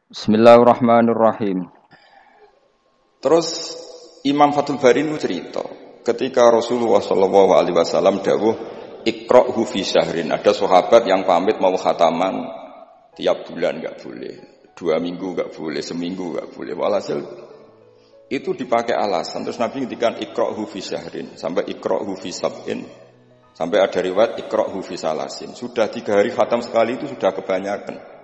Bismillahirrahmanirrahim. Terus Imam Fathul Bari itu cerita, ketika Rasulullah SAW dawuh iqra'hu fi syahrin, ada sahabat yang pamit mau khataman tiap bulan enggak boleh, 2 minggu enggak boleh, seminggu enggak boleh. Walhasil itu dipakai alasan. Terus Nabi ngendikan iqra'hu fi syahrin sampai iqra'hu fi sab'in, sampai ada riwayat iqra'hu fi salasin. Sudah 3 hari khatam sekali itu sudah kebanyakan.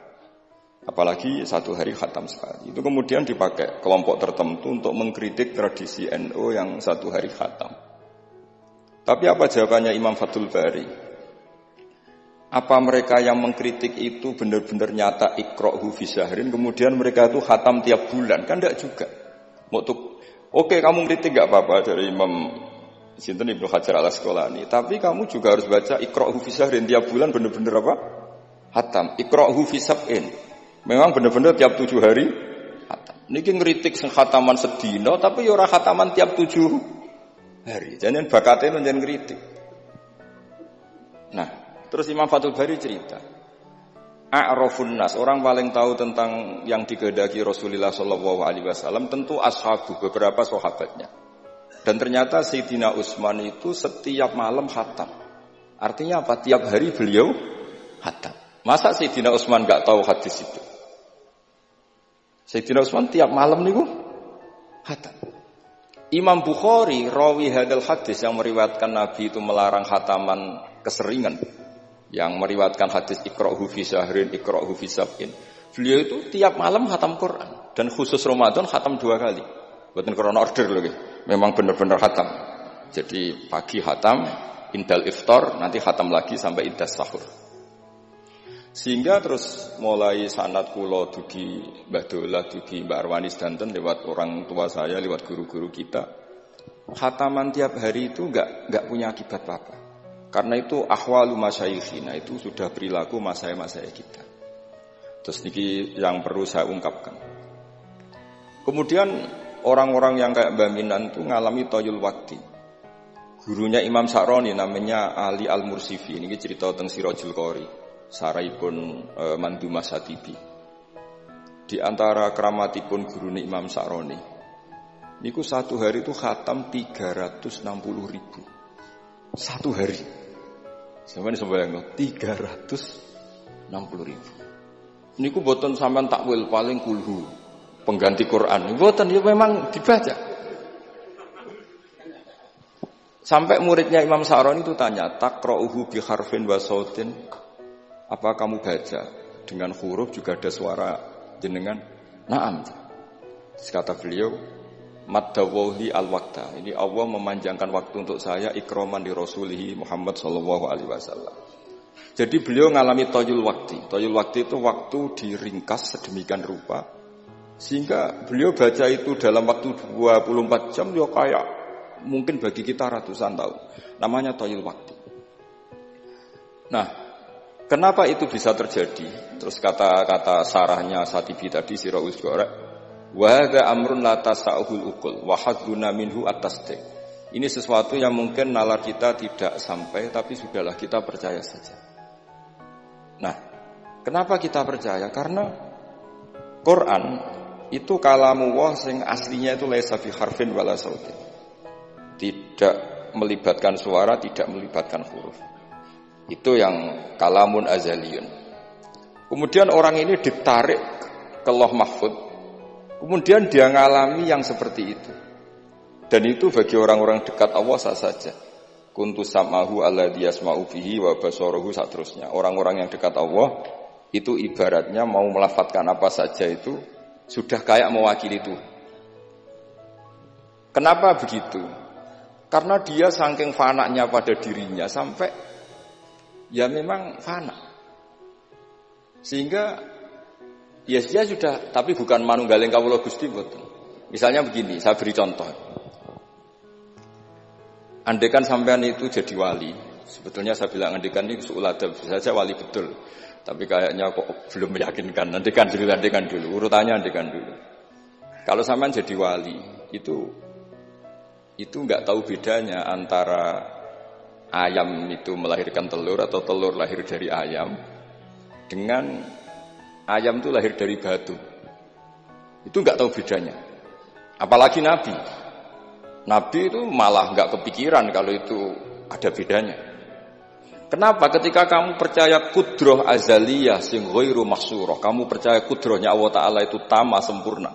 Apalagi 1 hari khatam sekali. Itu kemudian dipakai kelompok tertentu untuk mengkritik tradisi NU yang 1 hari khatam. Tapi apa jawabannya Imam Fathul Bari? Apa mereka yang mengkritik itu benar-benar nyata iqra'hu fi syahrin, kemudian mereka itu khatam tiap bulan? Kan enggak juga. Oke, kamu kritik enggak apa-apa dari Imam Sinten Ibnu Hajar Al-Asqalani, tapi kamu juga harus baca iqra'hu fi syahrin tiap bulan benar-benar apa? Khatam. Iqra'hu fi sab'in. Memang benar-benar tiap 7 hari khatam. Niki ngeritik sing khataman sedina tapi ya ora khataman tiap 7 hari. Jangan bakatnya menjen ngeritik. Nah, terus Imam Fathul Bari cerita. A'rafun nas, orang paling tahu tentang yang dikehendaki Rasulullah SAW tentu ashabu, beberapa sahabatnya. Dan ternyata Sayyidina Utsman itu setiap malam khatam. Artinya apa? Tiap hari beliau khatam. Masa Sayyidina Utsman enggak tahu hadis itu? Sayyidina Utsman tiap malam niku khatam. Imam Bukhari rawi hadal hadis yang meriwayatkan Nabi itu melarang khataman keseringan, yang meriwayatkan hadis iqra'hu fi syahrin, iqra'hu fi sab'in. Beliau itu tiap malam khatam Quran, dan khusus Ramadan khatam 2 kali. Bukan karena order loh, memang benar-benar khatam. Jadi pagi khatam, indal iftar, nanti khatam lagi sampai indas sahur. Sehingga terus mulai sanad kula dugi Mbah Dolah, dugi Mbak Arwani sedanten lewat orang tua saya, lewat guru-guru kita. Khataman tiap hari itu enggak punya akibat apa-apa. Karena itu ahwalu masyayikhina, itu sudah perilaku masaya-masaya kita. Terus niki yang perlu saya ungkapkan. Kemudian orang-orang yang kayak Mbah Minan itu ngalami toyul wakti. Gurunya Imam Sa'roni namanya Ali Al-Mursifi, ini cerita tentang Sirajul Qori. Saraipun Mandumah Satibi. Di antara keramatipun guru Imam Sa'roni, niku 1 hari itu khatam 360.000. 1 hari. Sampeyan sembayang 360.000. Niku boten sampean takwil paling kulhu, pengganti Quran. Boten, ya memang dibaca. Sampai muridnya Imam Sa'roni itu tanya, taqra'uhu bi harfin wa sautin? Apa kamu baca dengan huruf juga ada suara jenengan? Naam. Terus kata beliau, maddawahi al-waqta. Ini Allah memanjangkan waktu untuk saya ikraman di Rasulihi Muhammad sallallahu alaihi wasallam. Jadi beliau ngalami toyul wakti. Toyul wakti itu waktu diringkas sedemikian rupa sehingga beliau baca itu dalam waktu 24 jam ya kayak mungkin bagi kita ratusan tahun. Namanya toyul wakti. Nah, kenapa itu bisa terjadi? Terus kata-kata sarahnya Satibi tadi Sirahul Suara, wa hadza amrun la tasa'uhul uqul wa hadduna minhu at-tasdiq. Ini sesuatu yang mungkin nalar kita tidak sampai, tapi sudahlah kita percaya saja. Nah, kenapa kita percaya? Karena Quran itu kalamullah sing aslinya itu laisa fi harfin wala sautin. Tidak melibatkan suara, tidak melibatkan huruf. Itu yang kalamun azaliyun. Kemudian orang ini ditarik ke Lauh Mahfud. Kemudian dia ngalami yang seperti itu. Dan itu bagi orang-orang dekat Allah sah saja. Kuntu samahu alladhi yasma'u bihi wa basarahu saterusnya. Orang-orang yang dekat Allah itu ibaratnya mau melafadzkan apa saja itu sudah kayak mewakili itu. Kenapa begitu? Karena dia saking fananya pada dirinya sampai ya memang fana. Sehingga ya dia sudah, tapi bukan manunggaling kawula Gusti boten. Misalnya begini, saya beri contoh. Andaikan sampean itu jadi wali, sebetulnya saya bilang andaikan ini su'uladab, bisa saja wali betul. Tapi kayaknya kok belum meyakinkan. Andaikan dulu, urutannya andaikan dulu. Kalau sampean jadi wali, itu enggak tahu bedanya antara ayam itu melahirkan telur atau telur lahir dari ayam dengan ayam itu lahir dari batu. Itu nggak tahu bedanya. Apalagi Nabi. Nabi itu malah nggak kepikiran kalau itu ada bedanya. Kenapa? Ketika kamu percaya kudroh azaliyah sing ghairu mahsurah, kamu percaya kudrohnya Allah Ta'ala itu tama sempurna.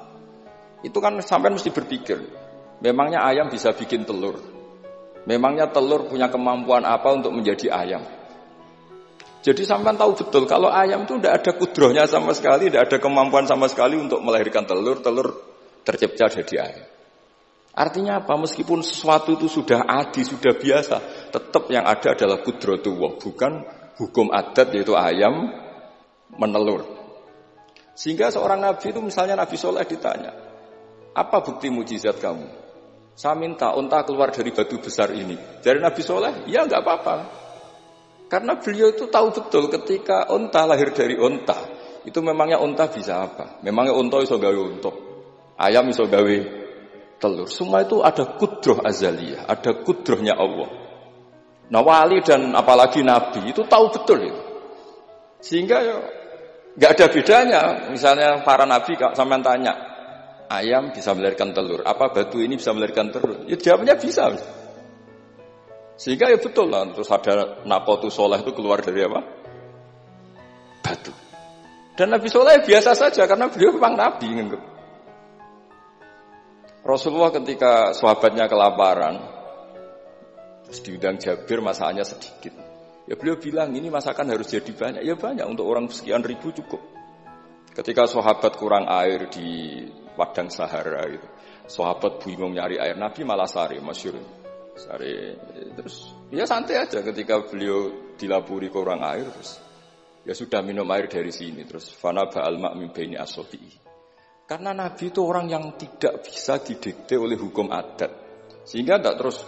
Itu kan sampai mesti berpikir, memangnya ayam bisa bikin telur? Memangnya telur punya kemampuan apa untuk menjadi ayam? Jadi sampean tahu betul kalau ayam itu tidak ada kudrohnya sama sekali, tidak ada kemampuan sama sekali untuk melahirkan telur, telur tercipta jadi ayam. Artinya apa? Meskipun sesuatu itu sudah adi, sudah biasa, tetap yang ada adalah kudratullah, bukan hukum adat yaitu ayam menelur. Sehingga seorang nabi itu misalnya Nabi Soleh ditanya, apa bukti mujizat kamu? Saya minta unta keluar dari batu besar ini. Dari Nabi Soleh, ya enggak apa-apa. Karena beliau itu tahu betul ketika unta lahir dari unta, itu memangnya unta bisa apa? Memangnya unta iso gawe unta, ayam iso gawe telur. Semua itu ada kudroh azaliyah, ada kudrohnya Allah. Nah wali dan apalagi nabi itu tahu betul itu. Sehingga ya, nggak ada bedanya. Misalnya para nabi sampean tanya, ayam bisa melahirkan telur, apa batu ini bisa melahirkan telur? Ya jawabnya bisa. Sehingga ya betul lah, terus ada Nakotu Soleh itu keluar dari apa? Batu. Dan Nabi Soleh biasa saja, karena beliau memang Nabi. Rasulullah ketika sahabatnya kelaparan, terus diundang Jabir, masakannya sedikit. Ya beliau bilang, ini masakan harus jadi banyak. Ya banyak, untuk orang sekian ribu cukup. Ketika sahabat kurang air di padang Sahara, gitu, sahabat bingung nyari air, Nabi malah sari, masyhur. Sari, terus ya santai aja ketika beliau dilapuri kurang air, terus ya sudah minum air dari sini, terus fana ba'al ma' min baini asofi'i. Karena Nabi itu orang yang tidak bisa didikte oleh hukum adat, sehingga tidak terus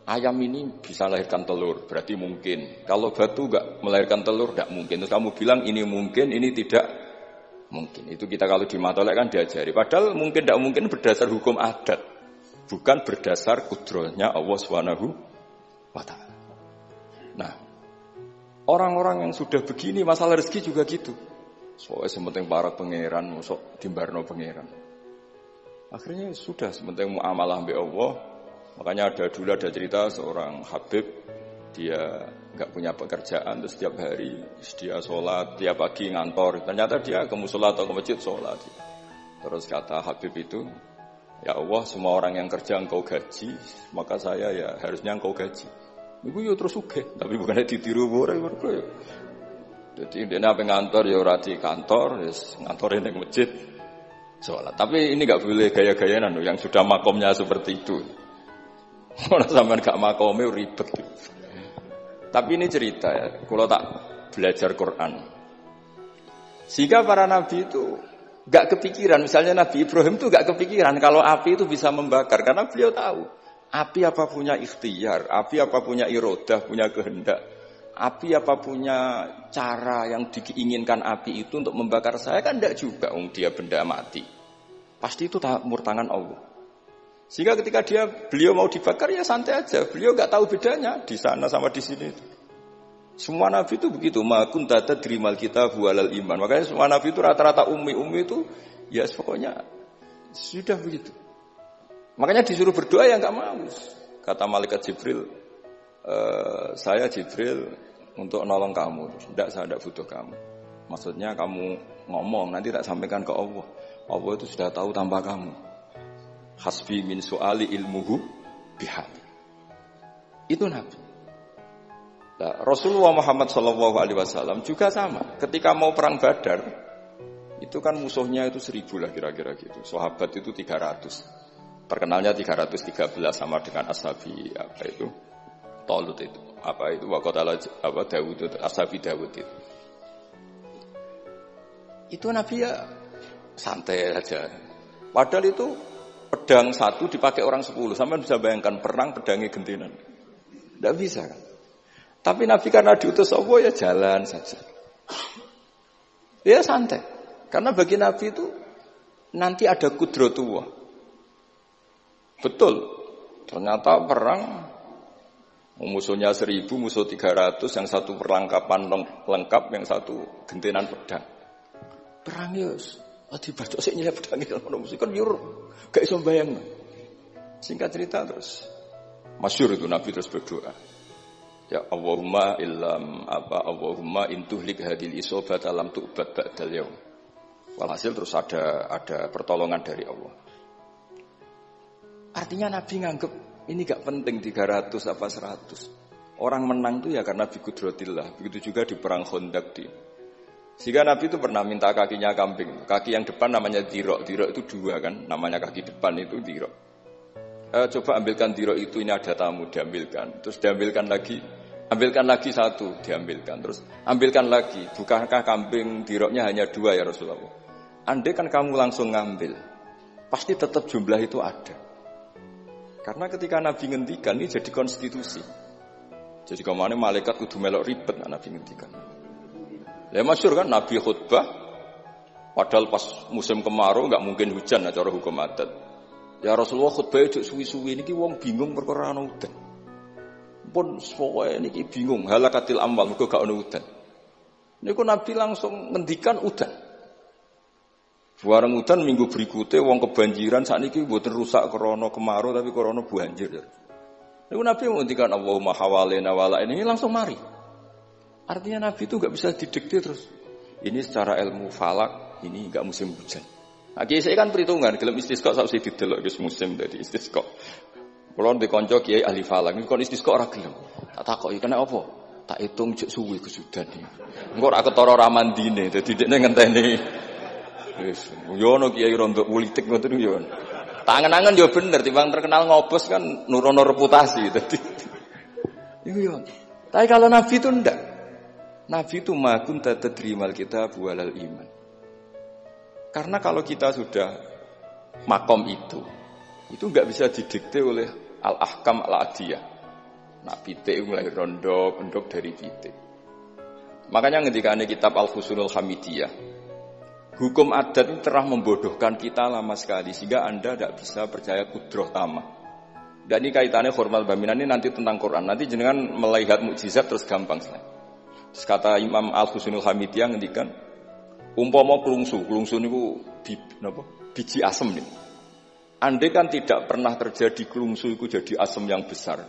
ayam ini bisa melahirkan telur, berarti mungkin. Kalau batu enggak melahirkan telur, tidak mungkin. Terus kamu bilang ini mungkin, ini tidak mungkin. Itu kita kalau di matolek kan diajari. Padahal mungkin tidak mungkin berdasar hukum adat, bukan berdasar kudrohnya Allah Subhanahu wa ta'ala. Nah, orang-orang yang sudah begini masalah rezeki juga gitu. Soalnya sementing para pangeran, mosok dimbarno pangeran. Akhirnya sudah sementing muamalah mbek Allah. Makanya ada cerita seorang Habib, dia enggak punya pekerjaan, terus setiap hari dia sholat, tiap pagi ngantor. Ternyata dia ke mushola atau ke masjid sholat. Terus kata Habib itu, ya Allah, semua orang yang kerja engkau gaji, maka saya ya harusnya engkau gaji. Iku yo terus sugih, tapi bukannya ditiru ora ya. Jadi dene apa ngantor ya ora di kantor, wis ngantore ning masjid salat. Tapi ini enggak boleh gaya-gayaan loh, yang sudah makomnya seperti itu. Ora sampean gak makome ribet. Tapi ini cerita ya, kalau tak belajar Quran. Sehingga para nabi itu gak kepikiran, misalnya Nabi Ibrahim itu gak kepikiran kalau api itu bisa membakar, karena beliau tahu api apa punya ikhtiar, api apa punya irodah, punya kehendak, api apa punya cara yang diinginkan api itu untuk membakar saya, kan tidak juga, dia benda mati, pasti itu murtangan Allah. Sehingga ketika beliau mau dibakar ya santai aja, beliau gak tahu bedanya di sana sama di sini. Semua nabi itu begitu, ma kunta tadrimal kitab walal iman. Makanya semua nabi itu rata-rata ummi itu ya pokoknya sudah begitu. Makanya disuruh berdoa ya enggak mau. Kata malaikat Jibril, saya Jibril untuk nolong kamu. Tidak, saya tidak butuh kamu. Maksudnya kamu ngomong nanti tak sampaikan ke Allah. Allah itu sudah tahu tanpa kamu. Hasbi min su'ali ilmuhu bihali. Itu nabi. Nah, Rasulullah Muhammad SAW juga sama. Ketika mau perang Badar, itu kan musuhnya itu 1000 lah kira-kira gitu. Sahabat itu 300. Terkenalnya 313 sama dengan ashabi apa itu? Talut itu. Apa itu? Waqatala apa Daud itu, ashabi Daud itu. Itu Nabi ya santai aja. Padahal itu pedang satu dipakai orang 10. Sampai bisa bayangkan perang pedangnya gentenan. Tidak bisa kan? Tapi Nabi karena diutus Allah ya jalan saja. Ya santai. Karena bagi Nabi itu nanti ada kudratullah. Betul. Ternyata perang musuhnya 1000, musuh 300, yang satu perlengkapan lengkap, yang satu gentenan pedang. Perang ya Dibaca sik nyelip pedang ngono mesti kan yo gak iso bayangno. Singkat cerita terus masyhur itu Nabi terus berdoa. Ya Allahumma intuhlik hadil isobata lam tu'bad ba'dal yaum. Walhasil terus ada pertolongan dari Allah. Artinya Nabi nganggep ini gak penting 300 apa 100. Orang menang itu ya karena biqudratillah. Begitu juga di perang Khandaq sehingga Nabi itu pernah minta kakinya kambing. Kaki yang depan namanya dirok. Dirok itu 2 kan, namanya kaki depan itu dirok. Coba ambilkan dirok itu, ini ada tamu, diambilkan. Terus diambilkan lagi, ambilkan lagi 1, diambilkan. Terus ambilkan lagi, bukankah kambing diroknya hanya 2 ya Rasulullah? Andai kan kamu langsung ngambil, pasti tetap jumlah itu ada. Karena ketika Nabi ngendikan ini jadi konstitusi. Jadi kemana malaikat kudu melok ribet Nabi ngendikan. Lah masyhur kan Nabi khutbah padahal pas musim kemarau enggak mungkin hujan cara hukum adat. Ya Rasulullah khutbah ojo suwi-suwi niki wong bingung perkara ana udan. Pun pokoke niki bingung halakatil amwal mergo gak ana udan. Niku Nabi langsung ngendikan udan. Bareng udan minggu berikutnya wong kebanjiran sakniki mboten rusak krana kemarau tapi krana banjir. Niku Nabi ngendikan Allahumma hawalena wala ini langsung mari. Artinya Nabi itu gak bisa didikte terus. Ini secara ilmu falak, ini gak musim hujan. Nah, kiai kan perhitungan, gelem istisqa sak sing didelok wis musim dadi istisqa. Kulo ndek kanca kiai ahli falak, niku kon istisqa ora gelem. Tak takoki kena apa? Tak hitung jek suwi kesudan iki. Engko ora ketara ramandine, dadi dekne ngenteni. Wis, yo ono kiai rondo politik ngoten yo. Tangan-tangan yo bener, timbang terkenal ngobos kan nurono reputasi dadi. Iku yo. Tapi kalau Nabi itu ndak. Nabi itu ma kunta tadrimal kitab walal iman. Karena kalau kita sudah makom itu enggak bisa didikte oleh al-ahkam al-adiyah. Nah, pitik mulai rondo, pendok dari pitik. Makanya ketika ada kitab Al-Fusunul Hamidiyah, hukum adat ini telah membodohkan kita lama sekali sehingga Anda tidak bisa percaya kudroh tamah. Dan ini kaitannya hormat baminan ini nanti tentang Quran. Nanti jenengan melihat mukjizat terus gampang sekali. Terus kata Imam Al-Husunul Hamidiyah ngendikan umpama klungsu niku biji asem nih. Andai kan tidak pernah terjadi klungsu itu jadi asem yang besar.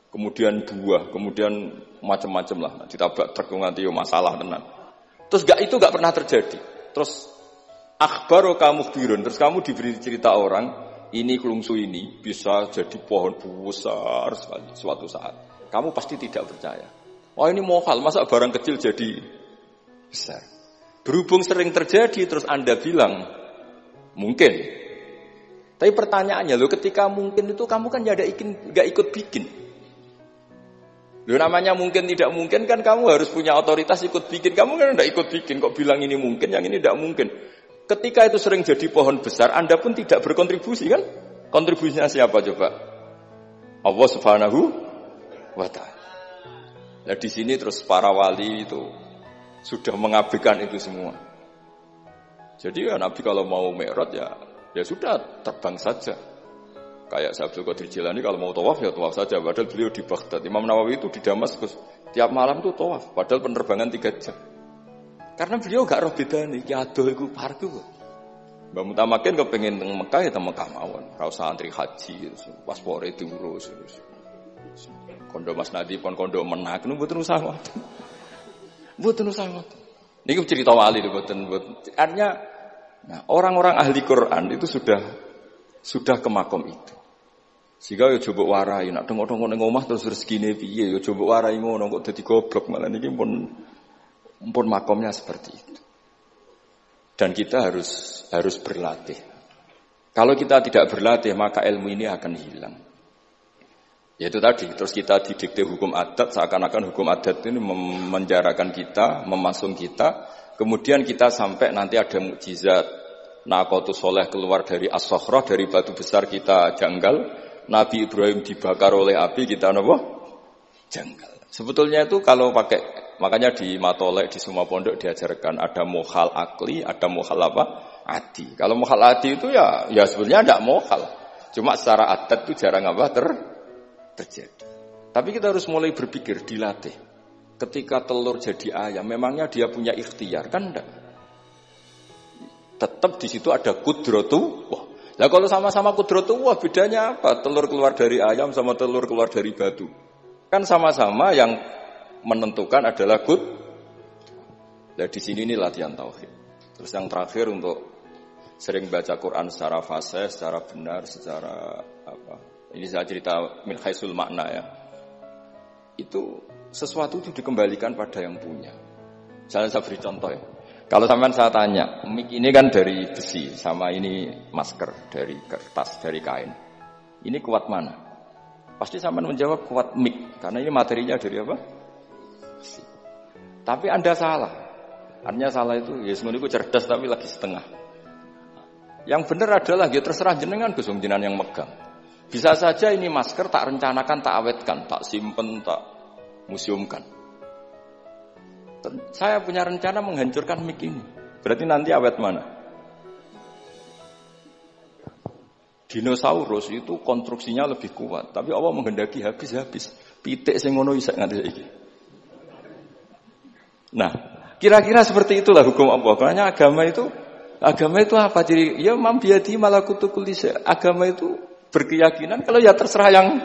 Kemudian buah, kemudian macam-macam lah. Ditabak truk nganti yo masalah tenan. Terus itu gak pernah terjadi. Terus akhbaru kamu birun, terus kamu diberi cerita orang, ini klungsu ini bisa jadi pohon besar sekali suatu saat. Kamu pasti tidak percaya. Oh ini mohal, masa barang kecil jadi besar. Berhubung sering terjadi, terus Anda bilang, mungkin. Tapi pertanyaannya, ketika mungkin itu kamu kan gak ikut bikin. Namanya mungkin tidak mungkin kan kamu harus punya otoritas ikut bikin. Kamu kan tidak ikut bikin, kok bilang ini mungkin, yang ini tidak mungkin. Ketika itu sering jadi pohon besar, Anda pun tidak berkontribusi kan? Kontribusinya siapa coba? Allah Subhanahu wa Ta'ala. Nah di sini terus para wali itu sudah mengabaikan itu semua. Jadi ya Nabi kalau mau mi'raj ya sudah terbang saja. Kayak Abdul Qadir Jilani kalau mau tawaf ya tawaf saja. Padahal beliau di Baghdad. Imam Nawawi itu di Damaskus tiap malam itu tawaf. Padahal penerbangan 3 jam. Karena beliau gak roh bedane iki adoh iku parku kok. Mbak Mutamakin kepengin teng Mekah ya teng Mekah mawon. Ra usah antri haji paspore diurus. Kondo Mas Nadi pon kondo menak nu mboten usah ngoten. Mboten usah ngoten. Niki cerita wali mboten. Artinya orang-orang ahli Quran itu sudah ke makom itu. Sehingga ya coba warai nek tengok-tengok ning omah terus rezekine piye ya coba warai ngono kok dadi goblok malah niki pun makomnya seperti itu. Dan kita harus berlatih. Kalau kita tidak berlatih maka ilmu ini akan hilang. Yaitu tadi, terus kita didikte hukum adat, seakan-akan hukum adat ini memenjarakan kita, memasung kita, kemudian kita sampai nanti ada mukjizat, Naqatus Soleh keluar dari As-Sokhrah, dari batu besar kita janggal, Nabi Ibrahim dibakar oleh api, kita apa? Janggal. Sebetulnya itu kalau pakai, makanya di Matolek, di semua pondok diajarkan, ada mohal akli, ada mohal apa? Adi. Kalau mohal adi itu ya sebetulnya tidak mohal. Cuma secara adat itu jarang apa terjadi. Tapi kita harus mulai berpikir, dilatih. Ketika telur jadi ayam, memangnya dia punya ikhtiar? Kan enggak. Tetap di situ ada kudratullah. Lah kalau sama-sama kudratullah bedanya apa? Telur keluar dari ayam sama telur keluar dari batu. Kan sama-sama yang menentukan adalah Nah di sini ini latihan tauhid. Terus yang terakhir untuk sering baca Quran secara fasih, secara benar, secara apa? Ini saya cerita min haisul makna ya. Itu sesuatu itu dikembalikan pada yang punya. Saya beri contoh ya. Kalau sampean saya tanya, mic ini kan dari besi, sama ini masker dari kertas, dari kain. Ini kuat mana? Pasti sampean menjawab kuat mic, karena ini materinya dari apa? Besi. Tapi Anda salah. Artinya salah itu, ya semuanya cerdas tapi lagi setengah. Yang benar adalah, ya terserah jenengan Gus jenengan yang megang. Bisa saja ini masker tak rencanakan, tak awetkan, tak simpen, tak museumkan. Saya punya rencana menghancurkan mic ini. Berarti nanti awet mana? Dinosaurus itu konstruksinya lebih kuat, tapi Allah menghendaki habis-habis. Pitik sing ngono isak nganti saiki. Nah, kira-kira seperti itulah hukum Allah. Karena agama itu apa? Jadi ya mam biadi malakutu kulli syai'. Agama itu berkeyakinan kalau ya terserah yang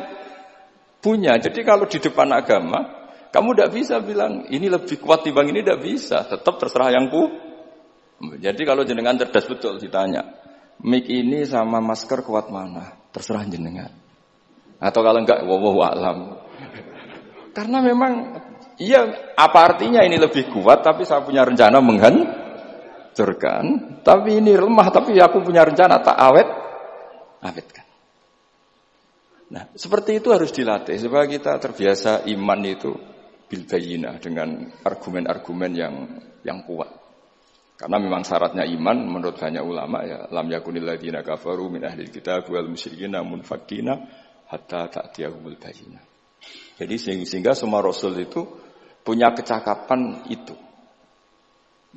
punya. Jadi kalau di depan agama kamu tidak bisa bilang, ini lebih kuat timbang ini, tidak bisa. Tetap terserah yang Jadi kalau jenengan cerdas betul ditanya, mic ini sama masker kuat mana? Terserah jenengan. Atau kalau enggak, wallahu a'lam. Karena memang, iya apa artinya ini lebih kuat, tapi saya punya rencana menghancurkan. Tapi ini lemah, tapi aku punya rencana tak awetkan. Nah, seperti itu harus dilatih, supaya kita terbiasa iman itu bil bayyinah, dengan argumen-argumen yang kuat. Karena memang syaratnya iman menurut banyak ulama ya lam yakunil ladzina kafaru min ahlil kitab wal musyrikin munfakkina hatta ta'tiyahumul bayyinah. Jadi sehingga semua rasul itu punya kecakapan itu.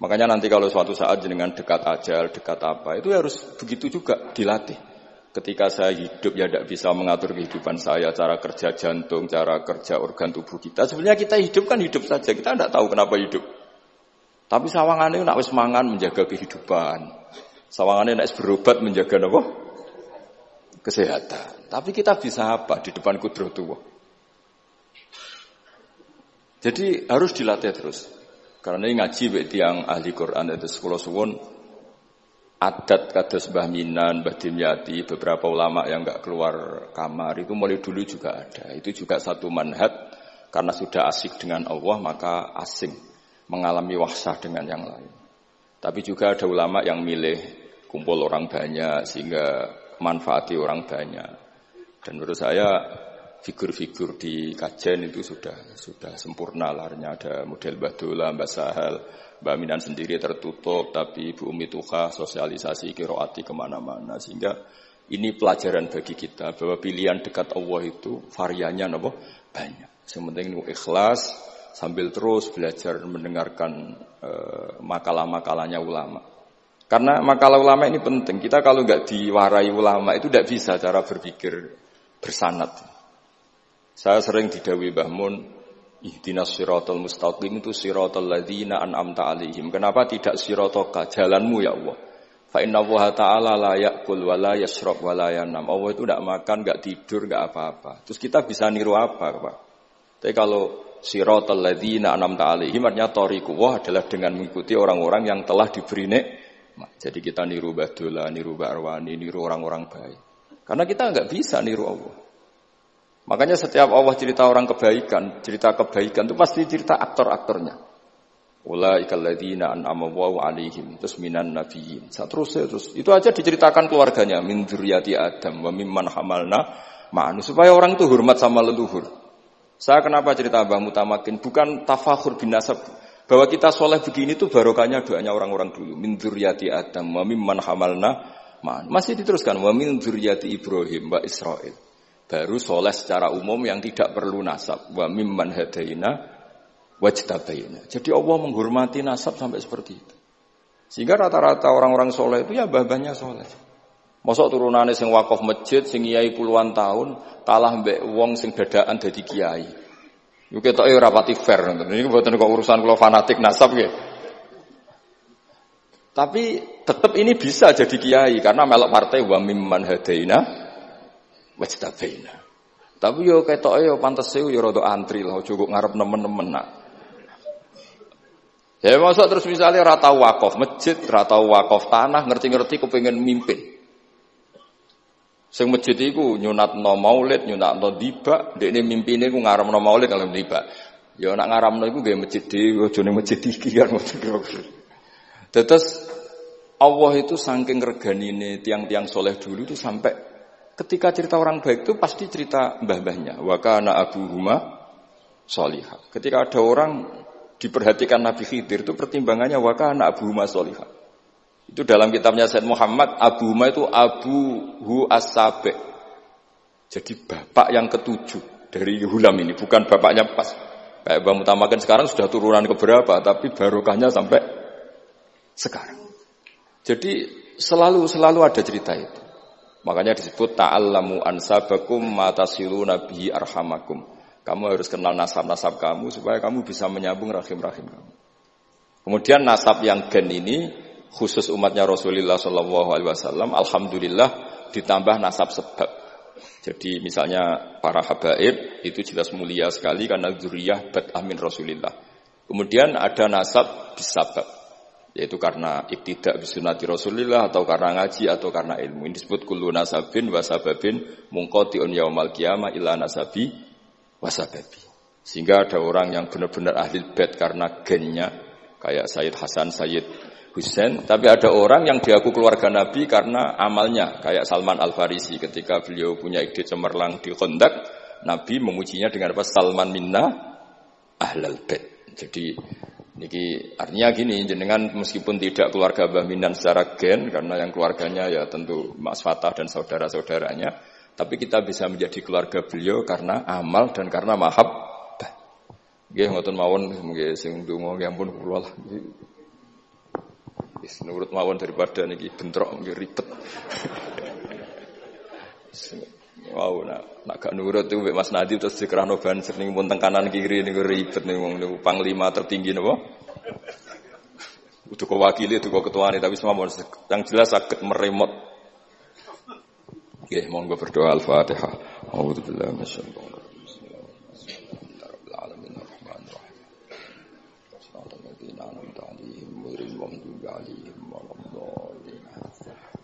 Makanya nanti kalau suatu saat jenengan dekat ajal, dekat apa, itu harus begitu juga dilatih. Ketika saya hidup ya tidak bisa mengatur kehidupan saya, cara kerja jantung, cara kerja organ tubuh kita. Sebenarnya kita hidup kan hidup saja, kita tidak tahu kenapa hidup. Tapi sawangannya nak wis mangan menjaga kehidupan. Sawangannya nak wis berobat menjaga apa? Kesehatan. Tapi kita bisa apa di depan kudratullah? Jadi harus dilatih terus. Karena ini ngaji bagi yang ahli Quran itu sekolah suwun. Adat kados Mbah Minan, Mbah Dimyati, beberapa ulama yang enggak keluar kamar itu mulai dulu juga ada. Itu juga satu manhaj, karena sudah asik dengan Allah maka asing mengalami wahsah dengan yang lain. Tapi juga ada ulama yang milih kumpul orang banyak sehingga manfaati orang banyak. Dan menurut saya figur-figur di kajian itu sudah sempurna lahirnya. Ada model Mbah Dola, Mbah Sahal, Mbak Minan sendiri tertutup, tapi Bu Umi Tuha sosialisasi qiraati kemana-mana. Sehingga ini pelajaran bagi kita bahwa pilihan dekat Allah itu variannya banyak. Yang penting ikhlas sambil terus belajar mendengarkan makalah-makalahnya ulama. Karena makalah ulama ini penting. Kita kalau nggak diwarai ulama itu tidak bisa cara berpikir bersanad. Saya sering didhawuhi Mbah Mun, ihdinas siratal mustaqim itu siratal ladzina an'amta 'alaihim. Kenapa tidak sirataka, jalanmu ya Allah? Fa inna Allah ta'ala la ya'kul wa la yashrab wa la yanam. Allah itu enggak makan, enggak tidur, enggak apa-apa. Terus kita bisa niru apa, Pak? Tapi kalau siratal ladzina an'amta 'alaihim artinya thariqullah adalah dengan mengikuti orang-orang yang telah diberi nikmat. Jadi kita niru Mbah Dola, niru Mbah Arwani, niru orang-orang baik. Karena kita enggak bisa niru Allah. Makanya setiap Allah cerita orang kebaikan, cerita kebaikan itu pasti cerita aktor-aktornya. Ulaikal ladzina an'ama Allahu 'alaihim terus minan nabiyyin. Terus itu aja diceritakan keluarganya min dzurriyyati Adam wa mimman hamalna ma'an supaya orang itu hormat sama leluhur. Saya kenapa cerita Mbah Mutamakin bukan tafakhur bin nasab bahwa kita soleh begini tuh barokahnya doanya orang-orang dulu min dzurriyyati Adam wa mimman hamalna ma'an. Masih diteruskan wa min dzurriyyati Ibrahim wa Israil. Baru soleh secara umum yang tidak perlu nasab. Wa mimman hadaina wajtabaina. Jadi Allah menghormati nasab sampai seperti itu. Sehingga rata-rata orang-orang soleh itu ya mbah-mbahnya soleh. Mosok turunane sing wakaf masjid, sing kiai puluhan tahun, kalah mbek wong sing dadakan dadi kiai. Yo ketoke ora pati fair ngoten. Niku mboten kok urusan kula fanatik nasab nggih. Tapi tetap ini bisa jadi kiai karena melok partai wa mimman hadaina wajtabaina. Tapi yo ketoke yo pantes yo rada antri lah, aja kok ngarep nemen-nemen nak. Ya masa terus misalnya ra tau wakaf masjid, ra tau wakaf tanah, ngerti-ngerti kepengin mimpin. Sing masjid iku nyunatno maulid, nyunatno dibak, dekne mimpine ku ngaramno maulid kalau dibak. Ya nak ngaramno iku nggih masjid dhewe, aja ning masjid iki kan ngoten kira-kira. Terus Allah itu saking reganine tiang-tiang soleh dulu itu sampai ketika cerita orang baik itu pasti cerita mbah-mbahnya. Wa kana abuhuma sholihah. Ketika ada orang diperhatikan Nabi Khidir itu pertimbangannya wa kana abuhuma sholihah. Itu dalam kitabnya Said Muhammad, abuhuma itu abuhu as-sabi'. Jadi bapak yang ketujuh dari Hulam ini, bukan bapaknya pas. Kayak Mbah Mutamakan sekarang sudah turunan keberapa, tapi barokahnya sampai sekarang. Jadi selalu ada cerita itu. Makanya disebut ta'allamu ansabakum matasiluna bihi arhamakum. Kamu harus kenal nasab-nasab kamu supaya kamu bisa menyambung rahim-rahim kamu. Kemudian nasab yang gen ini khusus umatnya Rasulullah SAW, alhamdulillah ditambah nasab sebab. Jadi misalnya para habaib itu jelas mulia sekali karena dzurriyyah bad'ah min Rasulillah. Kemudian ada nasab bisabab, yaitu karena iktidak bisunati Rasulillah atau karena ngaji atau karena ilmu. Ini disebut kullu nasabin wasababin munqati'un yaumal qiyamah ila nasabi wasababi. Sehingga ada orang yang benar-benar ahli bait karena gennya kayak Sayyid Hasan, Sayyid Husain, tapi ada orang yang diaku keluarga Nabi karena amalnya kayak Salman Al-Farisi ketika beliau punya ide cemerlang di Khandaq, Nabi memujinya dengan apa? Salman minna ahlal bait. Jadi niki artinya gini, jenengan meskipun tidak keluarga Mbah Minan secara gen karena yang keluarganya ya tentu Mas Fatah dan saudara-saudaranya, tapi kita bisa menjadi keluarga beliau karena amal dan karena mahabbah. Nggih ngoten mawon nggih sing ndonga nggih ampun kula lah. Wis nurut mawon daripada niki bentrok nggih ribet. Wow, nak gak nurut itu Mas Nadiem terus dikerano banser ning pun teng kanan kiri niku ribet niku panglima tertinggi napa? Udah kewakili, udah ketuane tapi semua yang jelas saged meremot. Nggih, monggo berdoa Al-Fatihah. A'udzubillahi minasyaitonir rajim.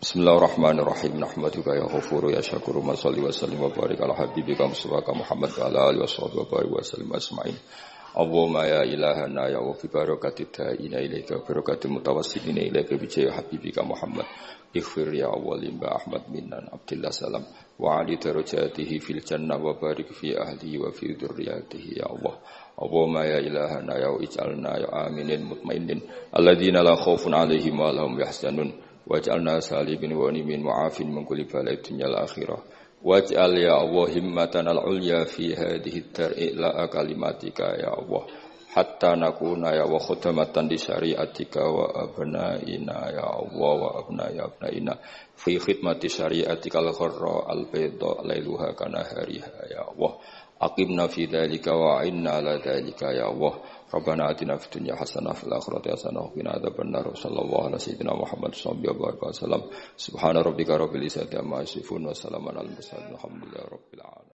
Bismillahirrahmanirrahim. Ar-Rahmanir-Rahim. Bismillahirrahmanirrahim. Nahmaduka ya ghafuru ya syakuru ma shalli wa sallim wa barik ala habibika Mustafa Muhammad wa ala alihi washabihi wa barik wa sallim asma'in. Allahumma ya ilahana ya wa fi barakati ta'ina ilaika barakati mutawassilina ilaika bi jahi habibika Muhammad. Ighfir ya awwalim ba Ahmad minnan Abdillah salam wa ali darajatihi fil jannah wa barik fi ahlihi wa fi dzurriyyatihi ya Allah. Allahumma ya ilahana ya ij'alna ya aminin mutmainin alladzina la khaufun 'alaihim wa lahum yahzanun. Waj'alna salimin wa nimin mu'afin min kulli bala'in dunyal akhirah. Waj'al ya Allah himmatan al-ulya fi hadhihi ad-dar'i kalimatika ya Allah. Hatta nakuna ya wa khudamatan li syari'atika wa abnaina ya Allah wa abnaina fi khidmati syari'atika al-gharra al-bayda lailuha kanahariha ya Allah. Aqimna fi dzalika wa inna ala dzalika ya Allah. Rabbana atina fid dunya hasanah fil akhirati hasanah wa qina adzabannar. Sallallahu alaihi sayyidina Muhammad sallallahu alaihi wasallam. Subhana rabbika rabbil izzati amma yasifun wa salamun alal mursalin. Alhamdulillahi rabbil alamin.